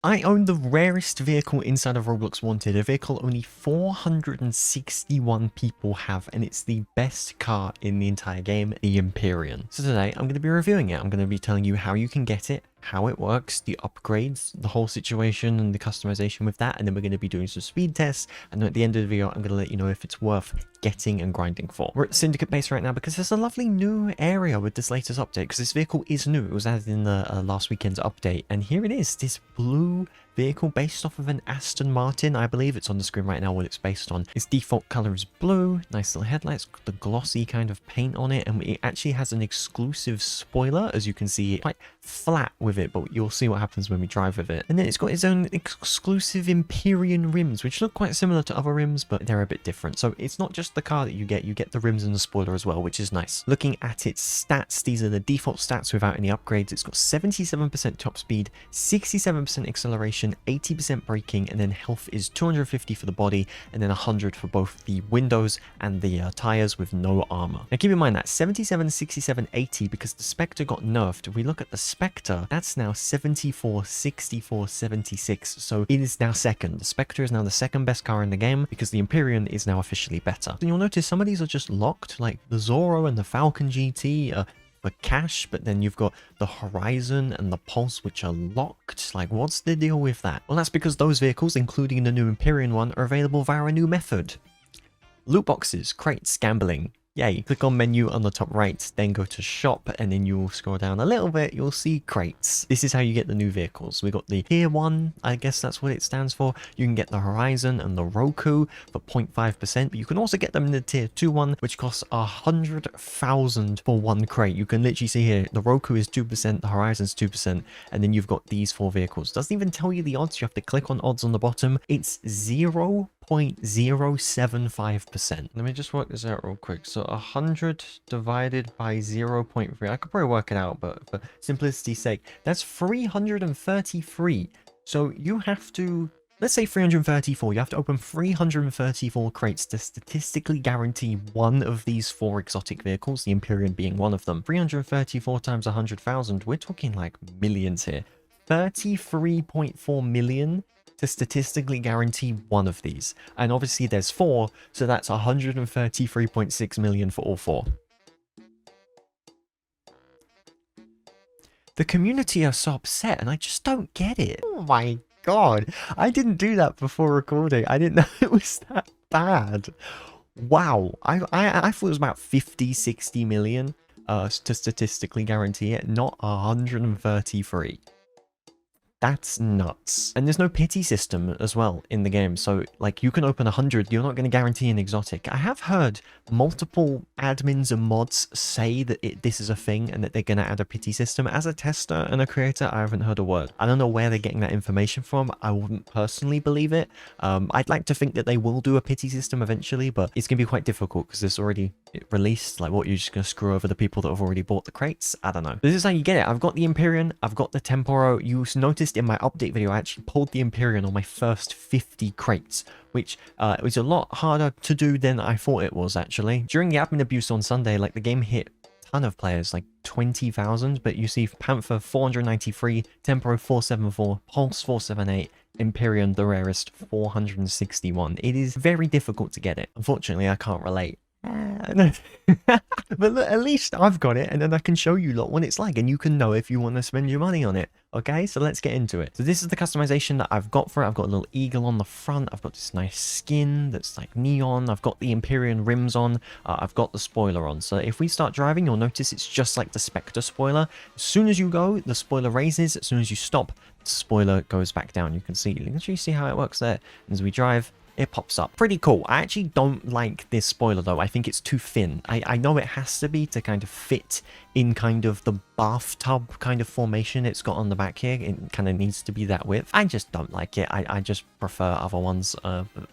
I own the rarest vehicle inside of Roblox Wanted, a vehicle only 461 people have, and it's the best car in the entire game, the Empyrean. So today, I'm going to be reviewing it. I'm going to be telling you how you can get it, how it works, the upgrades, the whole situation and the customization with that, and then we're going to be doing some speed tests, and then at the end of the video, I'm going to let you know if it's worth getting and grinding for. We're at Syndicate base right now because there's a lovely new area with this latest update, because this vehicle is new. It was added in the last weekend's update, and here it is, this blue vehicle based off of an Aston Martin. I believe it's on the screen right now what it's based on. Its default color is blue, nice little headlights, the glossy kind of paint on it, and it actually has an exclusive spoiler, as you can see, quite flat with it, but you'll see what happens when we drive with it. And then it's got its own exclusive Empyrean rims, which look quite similar to other rims, but they're a bit different. So it's not just the car that you get the rims and the spoiler as well, which is nice. Looking at its stats, these are the default stats without any upgrades. It's got 77% top speed, 67% acceleration, 80% braking, and then health is 250 for the body, and then 100 for both the windows and the tires with no armor. Now keep in mind that 77, 67, 80, because the Spectre got nerfed. If we look at the Spectre, that's now 74, 64, 76, so it is now second. The Spectre is now the second best car in the game because the Empyrean is now officially better. And you'll notice some of these are just locked, like the Zorro and the Falcon GT for cash, but then you've got the Horizon and the Pulse, which are locked. Like, what's the deal with that? Well, that's because those vehicles, including the new Empyrean one, are available via a new method. Loot boxes, crates, gambling. Yay. Click on menu on the top right, then go to shop, and then you'll scroll down a little bit, you'll see crates. This is how you get the new vehicles. We got the tier 1, I guess that's what it stands for. You can get the Horizon and the Roku for 0.5%, but you can also get them in the tier 2 one, which costs 100,000 for one crate. You can literally see here, the Roku is 2%, the Horizon's 2%, and then you've got these 4 vehicles. Doesn't even tell you the odds, you have to click on odds on the bottom. It's 0.075%. Let me just work this out real quick. So 100 divided by 0.3. I could probably work it out, but for simplicity's sake, that's 333. So you have to, let's say 334. You have to open 334 crates to statistically guarantee one of these 4 exotic vehicles, the Empyrean being one of them. 334 times 100,000. We're talking like millions here. 33.4 million to statistically guarantee one of these. And obviously there's 4, so that's 133.6 million for all 4. The community are so upset, and I just don't get it. Oh my god. I didn't do that before recording. I didn't know it was that bad. Wow. I thought it was about 50, 60 million to statistically guarantee it, not 133. That's nuts. And there's no pity system as well in the game. So, like, you can open 100, you're not going to guarantee an exotic. I have heard multiple admins and mods say that this is a thing and that they're going to add a pity system. As a tester and a creator, I haven't heard a word. I don't know where they're getting that information from. I wouldn't personally believe it. I'd like to think that they will do a pity system eventually, but it's going to be quite difficult because it's already released. Like, what, you're just going to screw over the people that have already bought the crates? I don't know. This is how you get it. I've got the Empyrean, I've got the Temporo. You noticed in my update video, I actually pulled the Empyrean on my first 50 crates, which was a lot harder to do than I thought it was, actually. During the admin abuse on Sunday, like, the game hit a ton of players, like 20,000, but you see Panther 493, Temporo 474, Pulse 478, Empyrean, the rarest, 461. It is very difficult to get it. Unfortunately, I can't relate. But look, at least I've got it, and then I can show you lot what it's like, and you can know if you want to spend your money on it. Okay, so let's get into it. So this is the customization that I've got for it. I've got a little eagle on the front. I've got this nice skin that's like neon. I've got the Empyrean rims on. I've got the spoiler on. So if we start driving, you'll notice it's just like the Spectre spoiler. As soon as you go, the spoiler raises. As soon as you stop, the spoiler goes back down. You can literally see how it works there. And as we drive, it pops up. Pretty cool. I actually don't like this spoiler though. I think it's too thin. I know it has to be to kind of fit in kind of the bathtub kind of formation it's got on the back here. It kind of needs to be that width. I just don't like it. I just prefer other ones.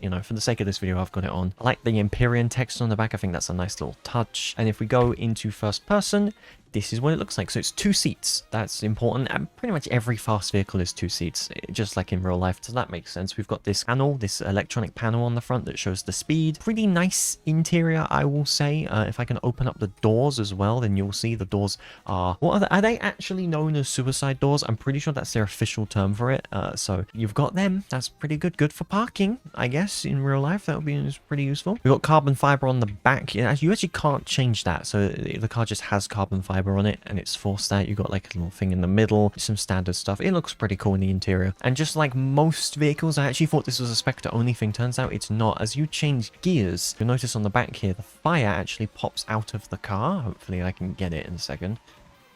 You know, for the sake of this video, I've got it on. I like the Empyrean text on the back. I think that's a nice little touch. And if we go into first person, this is what it looks like. So it's 2 seats. That's important. And pretty much every fast vehicle is 2 seats, just like in real life. So that makes sense. We've got this panel, this electronic panel on the front that shows the speed. Pretty nice interior, I will say. If I can open up the doors as well, then you'll see the doors are what are they actually known as suicide doors? I'm pretty sure that's their official term for it. So you've got them. That's pretty good. Good for parking, I guess, in real life. That would be pretty useful. We've got carbon fiber on the back. You actually can't change that. So the car just has carbon fiber on it and it's forced out. You've got like a little thing in the middle, some standard stuff. It looks pretty cool in the interior. And just like most vehicles, I actually thought this was a Spectre only thing. Turns out it's not. As you change gears, you'll notice on the back here, the fire actually pops out of the car. Hopefully I can get it in a second.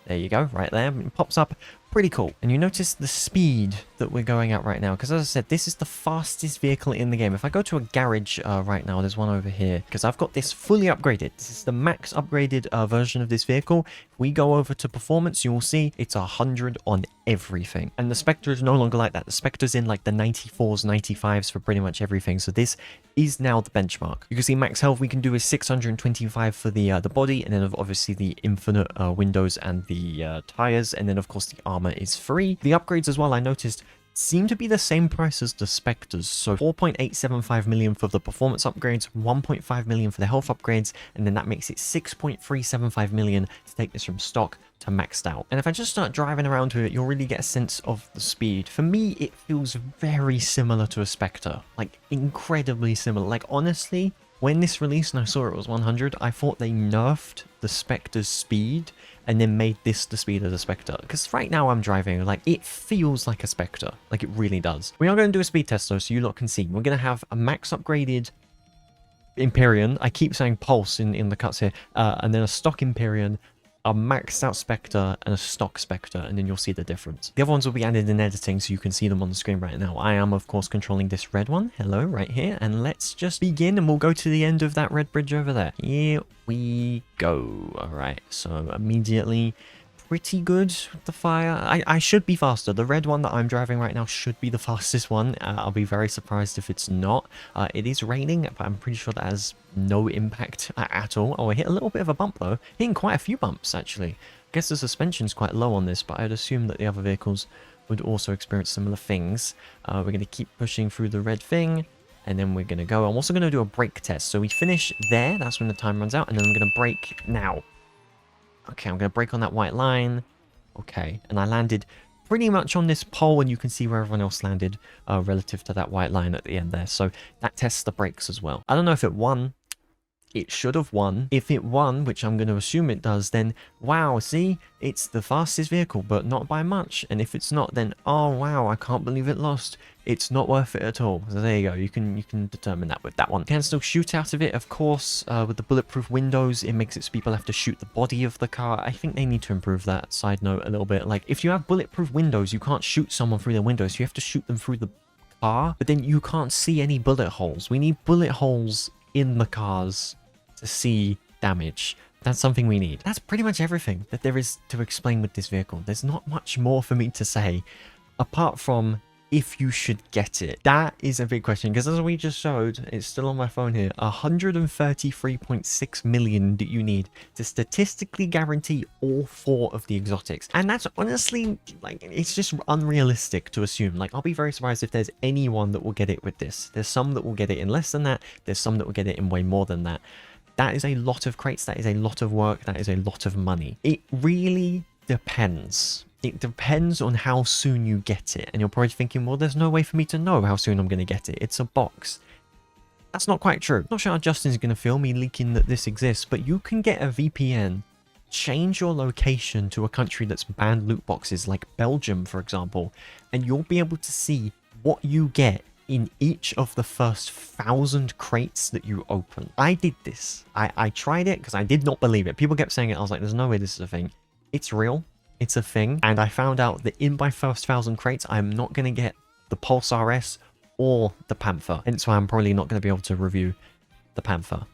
There you go, right there. It pops up. Pretty cool. And you notice the speed that we're going at right now. Because as I said, this is the fastest vehicle in the game. If I go to a garage right now, there's one over here. Because I've got this fully upgraded. This is the max upgraded version of this vehicle. If we go over to performance, you will see it's 100 on everything. And the Spectre is no longer like that. The Spectre's in like the 94s, 95s for pretty much everything. So this is now the benchmark. You can see max health we can do is 625 for the body. And then obviously the infinite windows and the tires. And then of course the armor is free. The upgrades as well, I noticed, seem to be the same price as the Spectres. So 4.875 million for the performance upgrades, 1.5 million for the health upgrades, and then that makes it 6.375 million to take this from stock to maxed out. And if I just start driving around with it, you'll really get a sense of the speed. For me, it feels very similar to a Spectre, like incredibly similar. Like honestly, when this released and I saw it was 100, I thought they nerfed the Spectre's speed and then made this the speed of the Spectre. Because right now I'm driving, like, it feels like a Spectre. Like, it really does. We are going to do a speed test, though, so you lot can see. We're going to have a max upgraded Empyrean. I keep saying Pulse in the cuts here. And then a stock Empyrean, a maxed out Spectre, and a stock Spectre, and then you'll see the difference. The other ones will be added in editing, so you can see them on the screen right now. I am, of course, controlling this red one. Hello, right here. And let's just begin, and we'll go to the end of that red bridge over there. Here we go. All right, so immediately pretty good with the fire. I should be faster. The red one that I'm driving right now should be the fastest one. I'll be very surprised if it's not. It is raining, but I'm pretty sure that has no impact at all. Oh, I hit a little bit of a bump though. Hitting quite a few bumps actually. I guess the suspension's quite low on this, but I'd assume that the other vehicles would also experience similar things. We're going to keep pushing through the red thing, and then we're going to go. I'm also going to do a brake test. So we finish there. That's when the time runs out, and then I'm going to brake now. Okay, I'm going to brake on that white line. Okay, and I landed pretty much on this pole, and you can see where everyone else landed relative to that white line at the end there. So that tests the brakes as well. I don't know if it won. It should have won. If it won, which I'm going to assume it does, then wow, see? It's the fastest vehicle, but not by much. And if it's not, then oh wow, I can't believe it lost. It's not worth it at all. So there you go. You can determine that with that one. You can still shoot out of it, of course. With the bulletproof windows, it makes it so people have to shoot the body of the car. I think they need to improve that. Side note a little bit. Like, if you have bulletproof windows, you can't shoot someone through the windows. You have to shoot them through the car, but then you can't see any bullet holes. We need bullet holes in the cars to see damage. That's something we need. That's pretty much everything that there is to explain with this vehicle. There's not much more for me to say, apart from if you should get it. That is a big question, because as we just showed, it's still on my phone here, 133.6 million that you need to statistically guarantee all 4 of the exotics. And that's honestly, like, it's just unrealistic to assume. Like, I'll be very surprised if there's anyone that will get it with this. There's some that will get it in less than that. There's some that will get it in way more than that. That is a lot of crates. That is a lot of work. That is a lot of money. It really depends. It depends on how soon you get it. And you're probably thinking, well, there's no way for me to know how soon I'm going to get it. It's a box. That's not quite true. Not sure how Justin's going to feel me leaking that this exists, but you can get a VPN, change your location to a country that's banned loot boxes, like Belgium, for example, and you'll be able to see what you get in each of the first 1,000 crates that you open. I did this. I tried it because I did not believe it. People kept saying it. I was like, there's no way this is a thing. It's real. It's a thing. And I found out that in my first 1,000 crates, I'm not going to get the Pulse RS or the Panther. Hence why I'm probably not going to be able to review the Panther.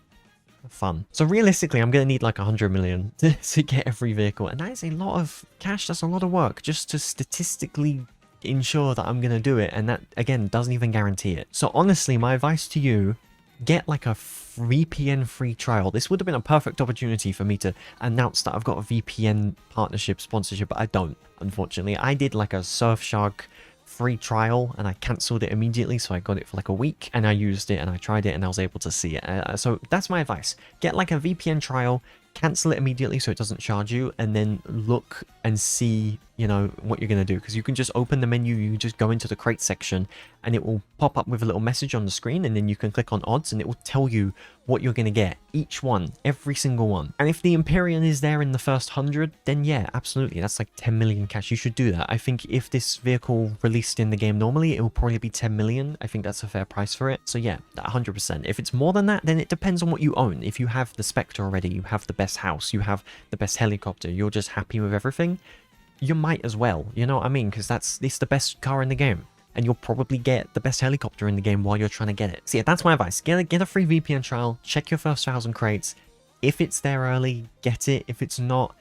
Fun. So realistically, I'm going to need like 100 million to get every vehicle. And that is a lot of cash. That's a lot of work just to statistically ensure that I'm going to do it, and that again doesn't even guarantee it. So honestly, my advice to you, get like a VPN free trial. This would have been a perfect opportunity for me to announce that I've got a VPN partnership sponsorship, but I don't, unfortunately. I did like a Surfshark free trial and I cancelled it immediately, so I got it for like a week and I used it and I tried it and I was able to see it. So that's my advice. Get like a VPN trial, cancel it immediately so it doesn't charge you, and then look and see, you know, what you're going to do. Because you can just open the menu, you just go into the crate section, and it will pop up with a little message on the screen, and then you can click on odds, and it will tell you what you're going to get. Each one, every single one. And if the Empyrean is there in the first 100, then yeah, absolutely. That's like 10 million cash. You should do that. I think if this vehicle released in the game normally, it will probably be 10 million. I think that's a fair price for it. So yeah, 100%. If it's more than that, then it depends on what you own. If you have the Spectre already, you have the best house, you have the best helicopter, you're just happy with everything, you might as well, you know what I mean? Because it's the best car in the game, and you'll probably get the best helicopter in the game while you're trying to get it. So yeah, that's my advice. Get a free VPN trial, check your first 1,000 crates. If it's there early, get it. If it's not,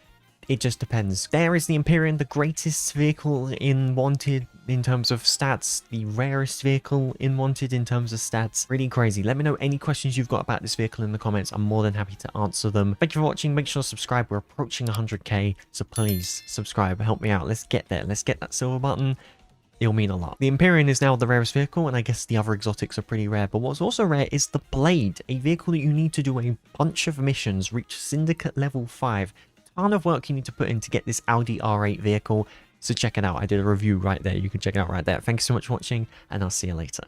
it just depends. There is the Empyrean, the greatest vehicle in Wanted in terms of stats, the rarest vehicle in Wanted in terms of stats. Really crazy. Let me know any questions you've got about this vehicle in the comments. I'm more than happy to answer them. Thank you for watching. Make sure to subscribe. We're approaching 100k, so please subscribe. Help me out. Let's get there. Let's get that silver button. It'll mean a lot. The Empyrean is now the rarest vehicle, and I guess the other exotics are pretty rare, but what's also rare is the Blade, a vehicle that you need to do a bunch of missions, reach Syndicate level 5. Ton of work you need to put in to get this Audi R8 vehicle, so check it out. I did a review right there. You can check it out right there. Thanks so much for watching, and I'll see you later.